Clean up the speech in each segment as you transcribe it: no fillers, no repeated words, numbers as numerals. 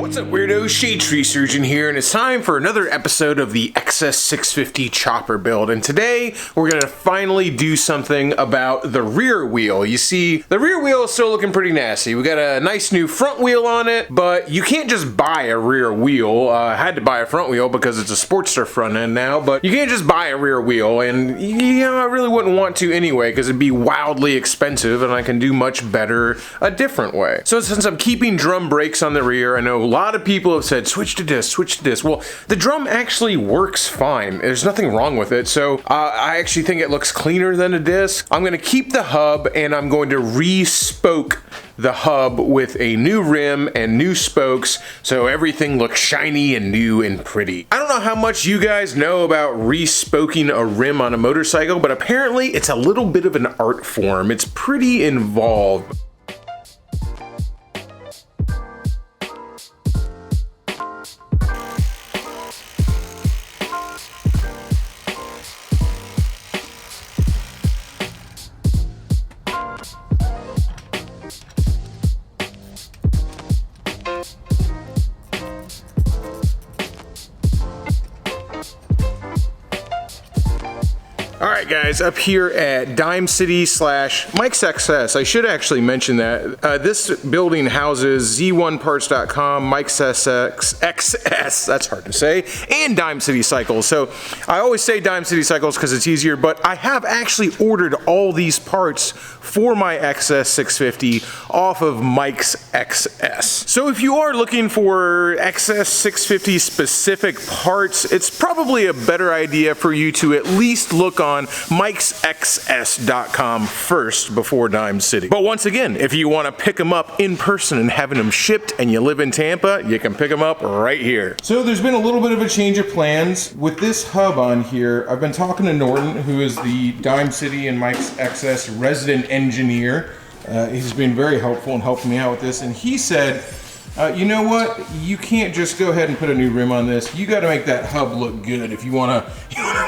What's up, weirdos? Shade Tree Surgeon here, and it's time for another episode of the XS650 chopper build. And today, we're gonna finally do something about the rear wheel. You see, the rear wheel is still looking pretty nasty. We got a nice new front wheel on it, but you can't just buy a rear wheel. I had to buy a front wheel because it's a Sportster front end now, but you can't just buy a rear wheel, and you know, I really wouldn't want to anyway, because it'd be wildly expensive, and I can do much better a different way. So since I'm keeping drum brakes on the rear, I know a lot of people have said, switch to disc, switch to disc. Well, the drum actually works fine. There's nothing wrong with it. So I actually think it looks cleaner than a disc. I'm gonna keep the hub and I'm going to re-spoke the hub with a new rim and new spokes so everything looks shiny and new and pretty. I don't know how much you guys know about re-spoking a rim on a motorcycle, but apparently it's a little bit of an art form. It's pretty involved. Alright guys, up here at Dime City / Mike's XS, I should actually mention that. This building houses Z1parts.com, Mike's XS, that's hard to say, and Dime City Cycles. So I always say Dime City Cycles because it's easier, but I have actually ordered all these parts for my XS650 off of Mike's XS. So if you are looking for XS650 specific parts, it's probably a better idea for you to at least look on mikesxs.com first before Dime City. But once again, if you want to pick them up in person and having them shipped and you live in Tampa, you can pick them up right here. So there's been a little bit of a change of plans. With this hub on here, I've been talking to Norton, who is the Dime City and Mike's XS resident engineer. He's been very helpful in helping me out with this, and he said, you know what? You can't just go ahead and put a new rim on this. You got to make that hub look good if you want to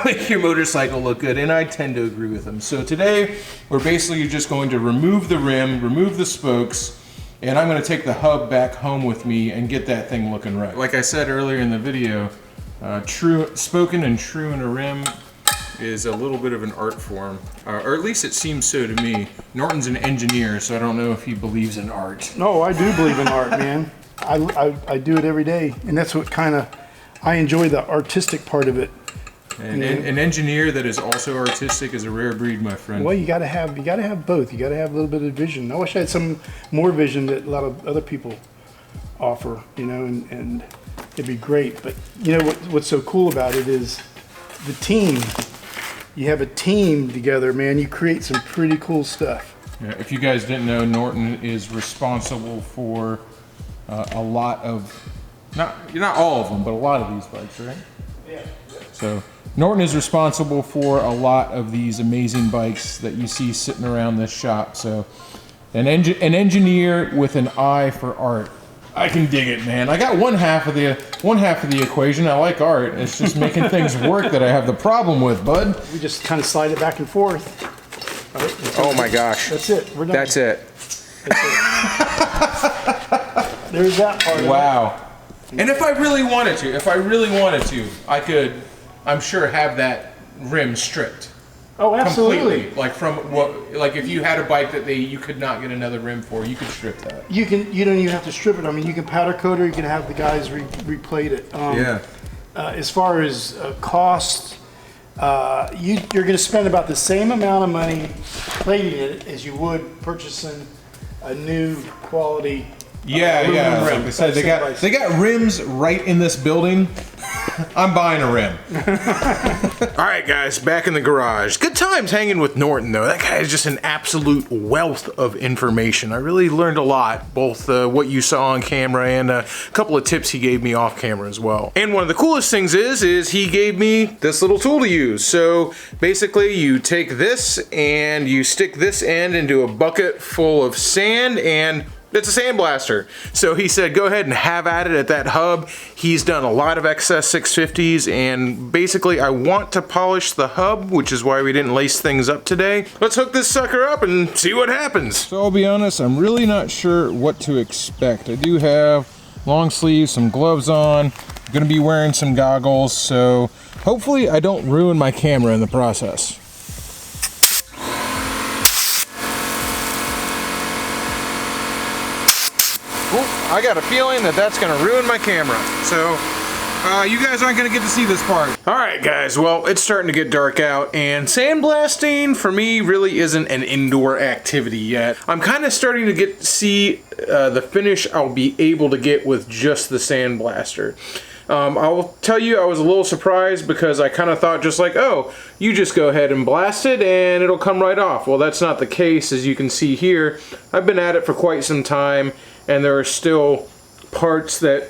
make your motorcycle look good, and I tend to agree with him. So today, we're basically just going to remove the rim, remove the spokes, and I'm going to take the hub back home with me and get that thing looking right. Like I said earlier in the video, spoken and true in a rim is a little bit of an art form, or at least it seems so to me. Norton's an engineer, so I don't know if he believes in art. No, I do believe in art, man. I do it every day, and that's what I enjoy, the artistic part of it. And an engineer that is also artistic is a rare breed, my friend. Well, you gotta have both. You gotta have a little bit of vision. I wish I had some more vision that a lot of other people offer, you know, and it'd be great. But you know what's so cool about it is the team. You have a team together, man. You create some pretty cool stuff. Yeah, if you guys didn't know, Norton is responsible for a lot of, not all of them, but a lot of these bikes, right? Yeah. So Norton is responsible for a lot of these amazing bikes that you see sitting around this shop. So an engineer with an eye for art. I can dig it, man. I got one half of the equation. I like art. It's just making things work that I have the problem with, bud. We just kind of slide it back and forth. Right, oh my gosh. That's it. We're done. That's it. There's that part. Wow. And if I really wanted to, I could, I'm sure, have that rim stripped. Oh, absolutely. Completely. Like from what, like if you had a bike that you could not get another rim for, you could strip that. You don't even have to strip it. I mean, you can powder coat or you can have the guys replate it. Yeah. As far as cost, you're going to spend about the same amount of money plating it as you would purchasing a new quality. Yeah. Rim. Like I said, they got rims right in this building. I'm buying a rim. All right, guys, back in the garage. Good times hanging with Norton, though. That guy is just an absolute wealth of information. I really learned a lot, both what you saw on camera and a couple of tips he gave me off camera as well. And one of the coolest things is he gave me this little tool to use. So basically, you take this and you stick this end into a bucket full of sand, and it's a sandblaster. So he said, go ahead and have at it at that hub. He's done a lot of XS650s, and basically I want to polish the hub, which is why we didn't lace things up today. Let's hook this sucker up and see what happens. So I'll be honest, I'm really not sure what to expect. I do have long sleeves, some gloves on. I'm gonna be wearing some goggles, so hopefully I don't ruin my camera in the process. I got a feeling that that's gonna ruin my camera, so you guys aren't gonna get to see this part. All right, guys, well, it's starting to get dark out, and sandblasting for me really isn't an indoor activity yet. I'm kind of starting to see the finish I'll be able to get with just the sandblaster. I'll tell you, I was a little surprised because I kind of thought just like, oh, you just go ahead and blast it and it'll come right off. Well, that's not the case. As you can see here, I've been at it for quite some time, and there are still parts that,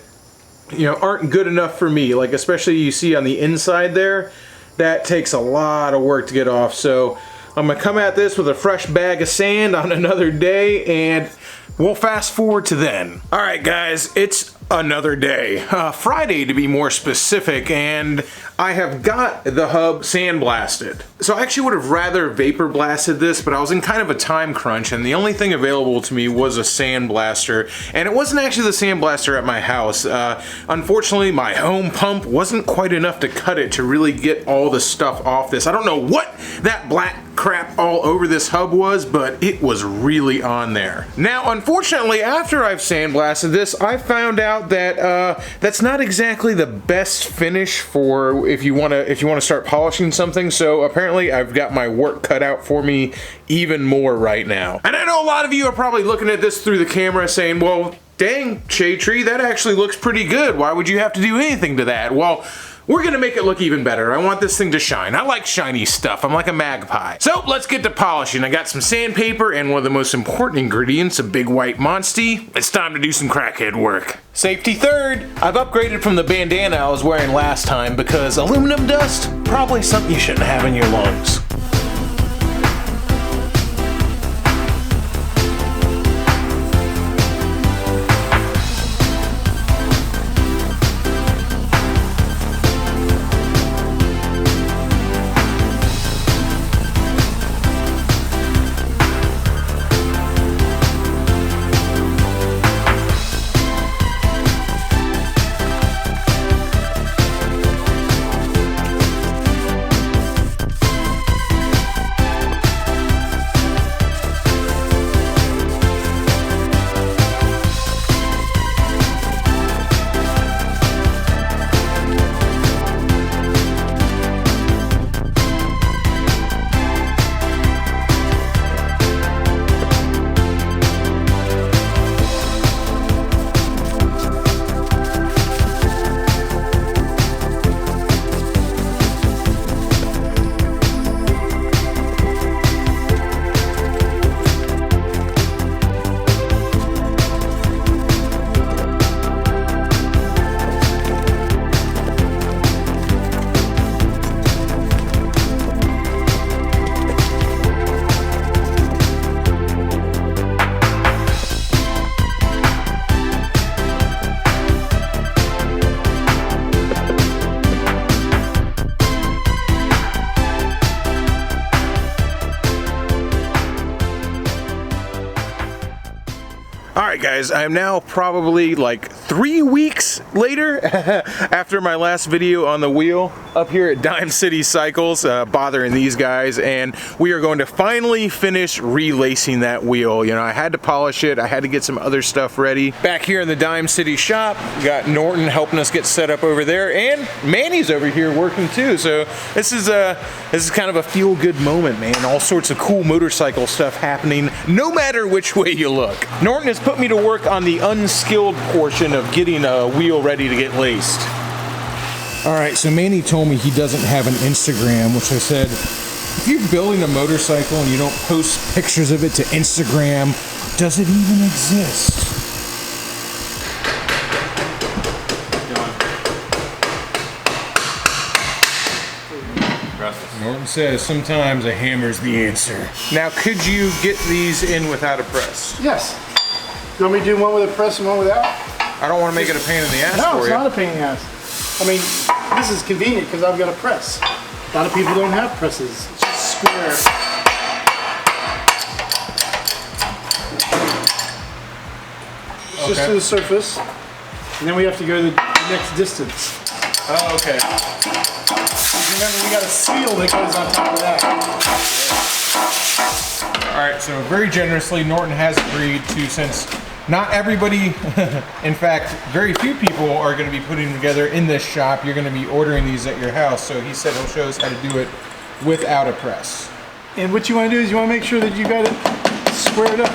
you know, aren't good enough for me. Like, especially you see on the inside there, that takes a lot of work to get off. So I'm gonna come at this with a fresh bag of sand on another day, and we'll fast forward to then. All right, guys, it's another day, Friday to be more specific, and I have got the hub sandblasted. So I actually would have rather vapor blasted this, but I was in kind of a time crunch, and the only thing available to me was a sandblaster, and it wasn't actually the sandblaster at my house. Unfortunately, my home pump wasn't quite enough to cut it to really get all the stuff off this. I don't know what that black crap all over this hub was, but it was really on there. Now, unfortunately, after I've sandblasted this, I found out that that's not exactly the best finish for if you want to start polishing something. So apparently I've got my work cut out for me even more right now. And I know a lot of you are probably looking at this through the camera saying, well, dang, Shade Tree, that actually looks pretty good. Why would you have to do anything to that? Well, we're gonna make it look even better. I want this thing to shine. I like shiny stuff. I'm like a magpie. So let's get to polishing. I got some sandpaper and one of the most important ingredients, a big white Monsty. It's time to do some crackhead work. Safety third. I've upgraded from the bandana I was wearing last time because aluminum dust, probably something you shouldn't have in your lungs. Alright guys, I am now probably like 3 weeks later after my last video on the wheel up here at Dime City Cycles, bothering these guys, and we are going to finally finish relacing that wheel. You know, I had to polish it, I had to get some other stuff ready. Back here in the Dime City shop, we got Norton helping us get set up over there, and Manny's over here working too, so this is kind of a feel-good moment, man. All sorts of cool motorcycle stuff happening, no matter which way you look. Norton has put me to work on the unskilled portion of getting a wheel ready to get laced. Alright, so Manny told me he doesn't have an Instagram, which I said, if you're building a motorcycle and you don't post pictures of it to Instagram, does it even exist? Norton says sometimes a hammer's the answer. Now, could you get these in without a press? Yes. You want me to do one with a press and one without? I don't want to make it a pain in the ass for you. No, it's not a pain in the ass. I mean, this is convenient because I've got a press. A lot of people don't have presses. It's just square. It's just to the surface. And then we have to go to the next distance. Oh, okay. Remember, we got a seal that goes on top of that. All right, so very generously, Norton has agreed to, since not everybody, in fact, very few people are going to be putting them together in this shop. You're going to be ordering these at your house. So he said he'll show us how to do it without a press. And what you want to do is you want to make sure that you got it squared up.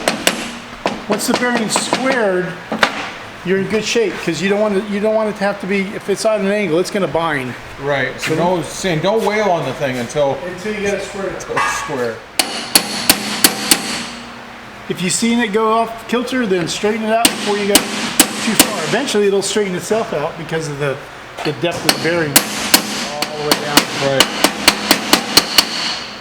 Once the bearing's squared, you're in good shape because you don't want it to have to be, if it's on an angle, it's going to bind. Right. So don't wail on the thing until you get it squared. it's square. If you've seen it go off kilter, then straighten it out before you go too far. Eventually, it'll straighten itself out because of the depth of the bearing all the way down. Right.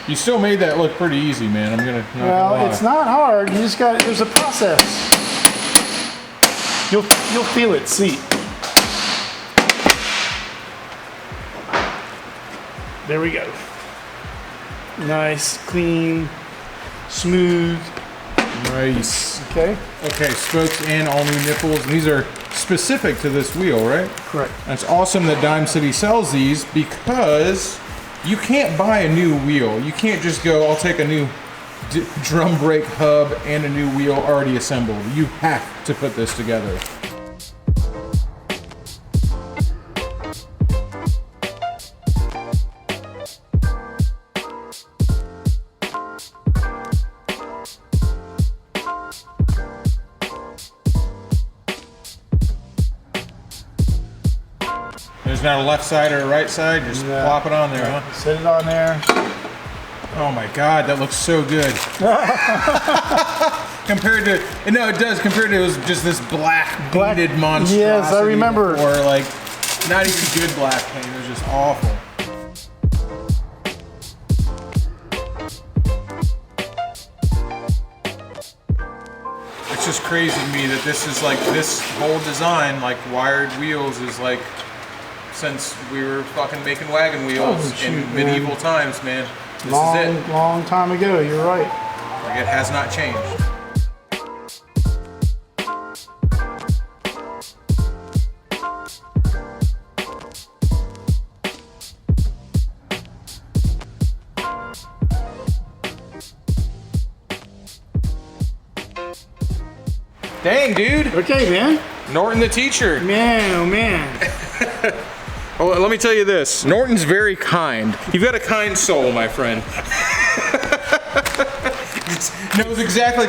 You still made that look pretty easy, man. I'm gonna. Well, it's not hard. You just got. There's a process. You'll feel it. See. There we go. Nice, clean, smooth. Nice. Okay. Okay, spokes and all new nipples. And these are specific to this wheel, right? Correct. And it's awesome that Dime City sells these because you can't buy a new wheel. You can't just go, I'll take a new drum brake hub and a new wheel already assembled. You have to put this together. There's not a left side or a right side, just plop it on there, huh? Set it on there. Oh my God, that looks so good. Compared to, no, it does, compared to it was just this black beaded monstrosity. Yes, I remember. Or like, not even good black paint, it was just awful. It's just crazy to me that this is like, this whole design, like wired wheels is like, since we were fucking making wagon wheels in medieval times, man. This is it. Long time ago, you're right. Like, it has not changed. Dang, dude. Okay, man. Norton the teacher. Man, oh man. Well, let me tell you this. Norton's very kind. You've got a kind soul, my friend. Knows exactly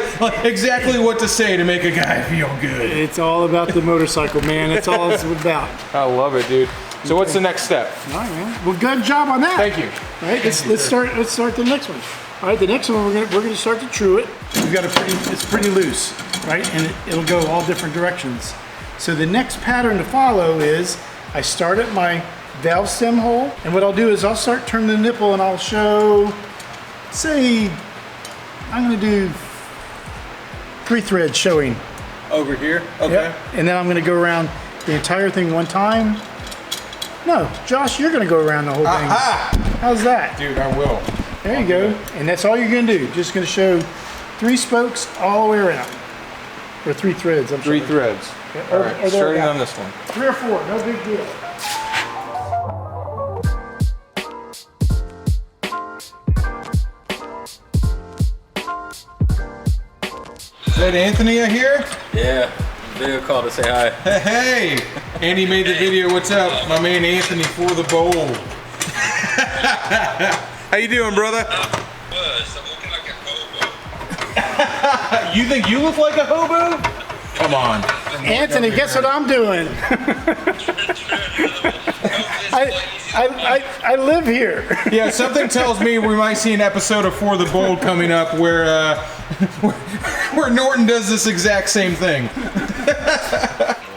what to say to make a guy feel good. It's all about the motorcycle, man. That's all it's about. I love it, dude. So what's the next step? All right, man. Well, good job on that. Thank you. All right, let's start the next one. All right, the next one we're gonna start to true it. We've got it's pretty loose, right? And it'll go all different directions. So the next pattern to follow is I start at my valve stem hole, and what I'll do is I'll start turning the nipple, and I'll show, say, I'm gonna do 3 threads showing. Over here? Okay. Yep. And then I'm gonna go around the entire thing one time. No, Josh, you're gonna go around the whole thing. Aha! How's that? Dude, I will. There you go. And that's all you're gonna do. Just gonna show 3 spokes all the way around. Or 3 threads, I'm 3 sorry. threads. Yeah, All right, starting on this one. 3 or 4, no big deal. Is that Anthony I hear? Yeah, video call to say hi. Hey! Andy made the video. What's up? My man Anthony for the bowl. How you doing, brother? I'm looking like a hobo. You think you look like a hobo? Come on. Anthony, guess what I'm doing? I live here. Yeah, something tells me we might see an episode of For the Bold coming up where where Norton does this exact same thing.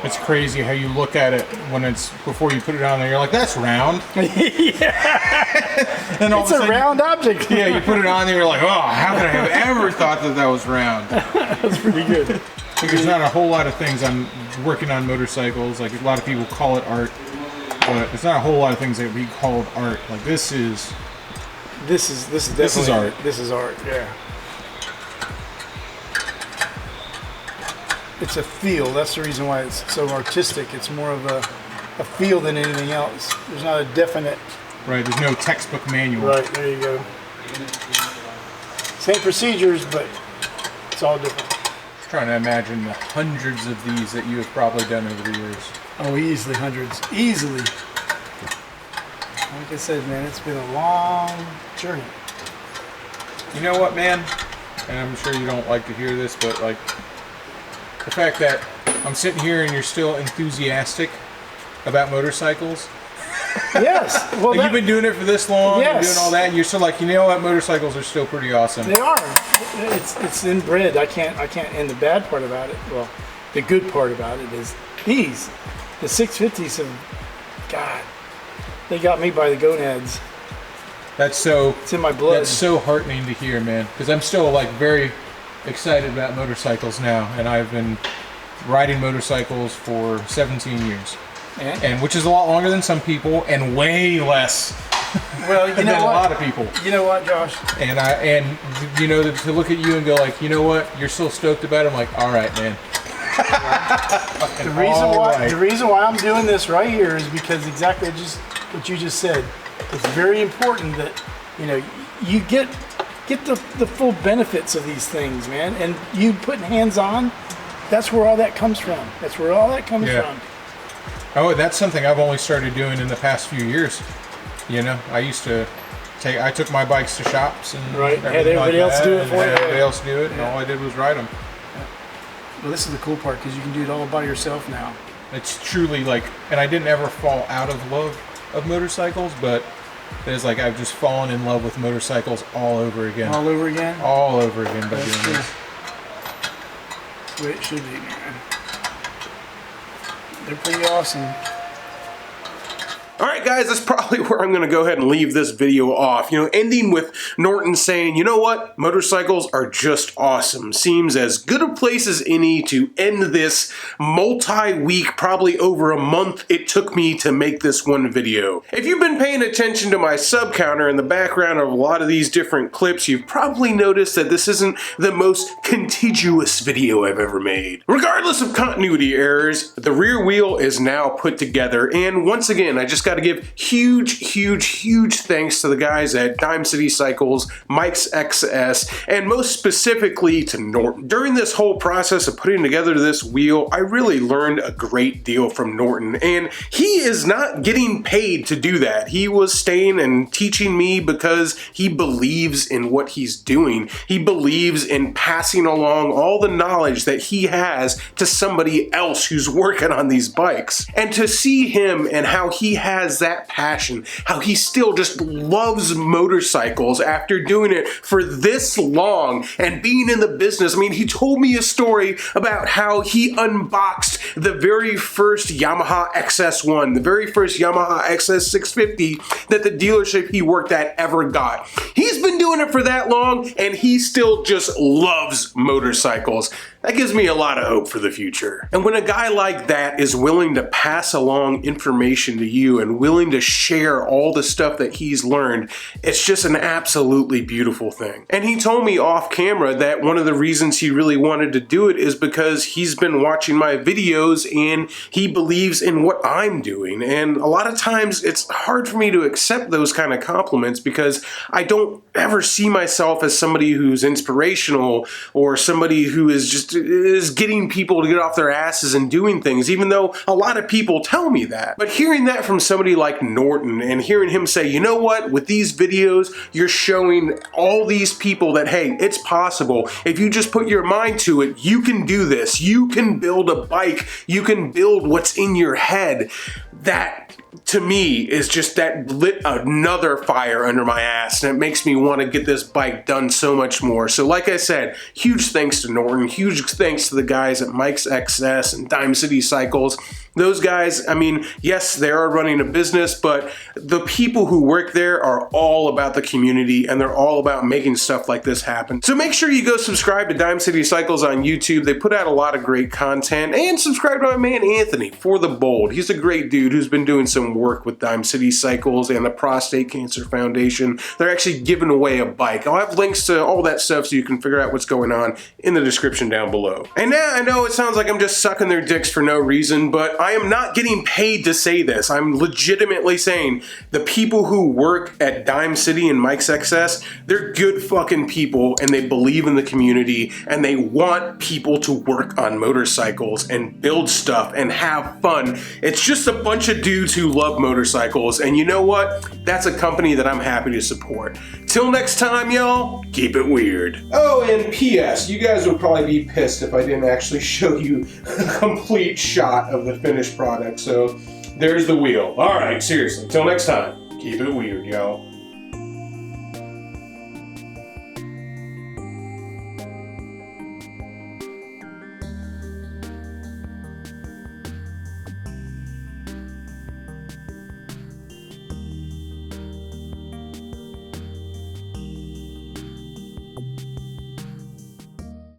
It's crazy how you look at it when it's before you put it on there. You're like, that's round. Yeah. And all It's of a sudden, round object. Yeah, you put it on there. You're like, oh, how could I have ever thought that that was round? That's pretty good. There's not a whole lot of things I'm working on motorcycles. Like a lot of people call it art, but it's not a whole lot of things that we call art. Like this is art. This is art. This is art. Yeah. it's a feel. That's the reason why it's so artistic. It's more of a feel than anything else. There's not a definite. Right, there's no textbook manual. Right, there you go. Same procedures, but it's all different. Trying to imagine the hundreds of these that you have probably done over the years. Oh, easily hundreds. Easily. Like I said, man, it's been a long journey. You know what, man? And I'm sure you don't like to hear this, but like the fact that I'm sitting here and you're still enthusiastic about motorcycles. Yes. Well, Like, you've been doing it for this long, Yes. and doing all that, and you're still like, you know what, motorcycles are still pretty awesome. they are. It's inbred. I can't. And the bad part about it, well, the good part about it is the 650s have, God, they got me by the gonads. That's so. It's in my blood. That's so heartening to hear, man. Because I'm still like very excited about motorcycles now, and I've been riding motorcycles for 17 years. And which is a lot longer than some people, and way less Well, you than know a what? lot of people. You know what, Josh? And you know, to look at you and go like, you know what, you're so stoked about it. I'm like, all right, man. The reason why I'm doing this right here is because exactly just what you just said. It's very important that you get the full benefits of these things, man. And you putting hands on, that's where all that comes from. That's where all that comes from. Oh, that's something I've only started doing in the past few years. You know, I took my bikes to shops and had everybody else do it for you. Everybody else do it, and all I did was ride them. Well, this is the cool part because you can do it all by yourself now. It's truly like, and I didn't ever fall out of love of motorcycles, but it's like I've just fallen in love with motorcycles all over again. All over again? All over again by That's doing true. this. That's the way it should be, man. They're pretty awesome. Alright guys, that's probably where I'm going to go ahead and leave this video off. Ending with Norton saying, you know what, motorcycles are just awesome. Seems as good a place as any to end this multi-week, probably over a month it took me to make this one video. If you've been paying attention to my sub counter in the background of a lot of these different clips, you've probably noticed that this isn't the most contiguous video I've ever made. Regardless of continuity errors, the rear wheel is now put together, and once again, I just got to give huge thanks to the guys at Dime City Cycles, Mike's XS, and most specifically to Norton. During this whole process of putting together this wheel, I really learned a great deal from Norton, and he is not getting paid to do that. He was staying and teaching me because he believes in what he's doing. He believes in passing along all the knowledge that he has to somebody else who's working on these bikes. And to see him and how he has that passion, how he still just loves motorcycles after doing it for this long and being in the business. I mean, he told me a story about how he unboxed the very first Yamaha XS1, the very first Yamaha XS650 that the dealership he worked at ever got. He's been doing it for that long and he still just loves motorcycles. That gives me a lot of hope for the future. And when a guy like that is willing to pass along information to you and willing to share all the stuff that he's learned, it's just an absolutely beautiful thing. And he told me off camera that one of the reasons he really wanted to do it is because he's been watching my videos and he believes in what I'm doing. And a lot of times it's hard for me to accept those kind of compliments because I don't ever see myself as somebody who's inspirational or somebody who is getting people to get off their asses and doing things, even though a lot of people tell me that. But hearing that from somebody like Norton and hearing him say, you know what, with these videos, you're showing all these people that, hey, it's possible. If you just put your mind to it, you can do this. You can build a bike. You can build what's in your head. That, to me, is just that lit another fire under my ass, and it makes me want to get this bike done so much more. So like I said, huge thanks to Norton, huge thanks to the guys at Mike's XS and Dime City Cycles. Those guys, I mean, yes, they are running a business, but the people who work there are all about the community and they're all about making stuff like this happen. So make sure you go subscribe to Dime City Cycles on YouTube. They put out a lot of great content, and subscribe to my man Anthony for the Bold. He's a great dude who's been doing so some work with Dime City Cycles and the Prostate Cancer Foundation. They're actually giving away a bike. I'll have links to all that stuff so you can figure out what's going on in the description down below. And now I know it sounds like I'm just sucking their dicks for no reason, but I am not getting paid to say this. I'm legitimately saying the people who work at Dime City and Mike's XS, they're good fucking people and they believe in the community and they want people to work on motorcycles and build stuff and have fun. It's just a bunch of dudes who love motorcycles, and you know what? That's a company that I'm happy to support. Till next time, y'all, keep it weird. Oh, and P.S. You guys would probably be pissed if I didn't actually show you a complete shot of the finished product, so there's the wheel. All right, seriously, till next time, keep it weird, y'all.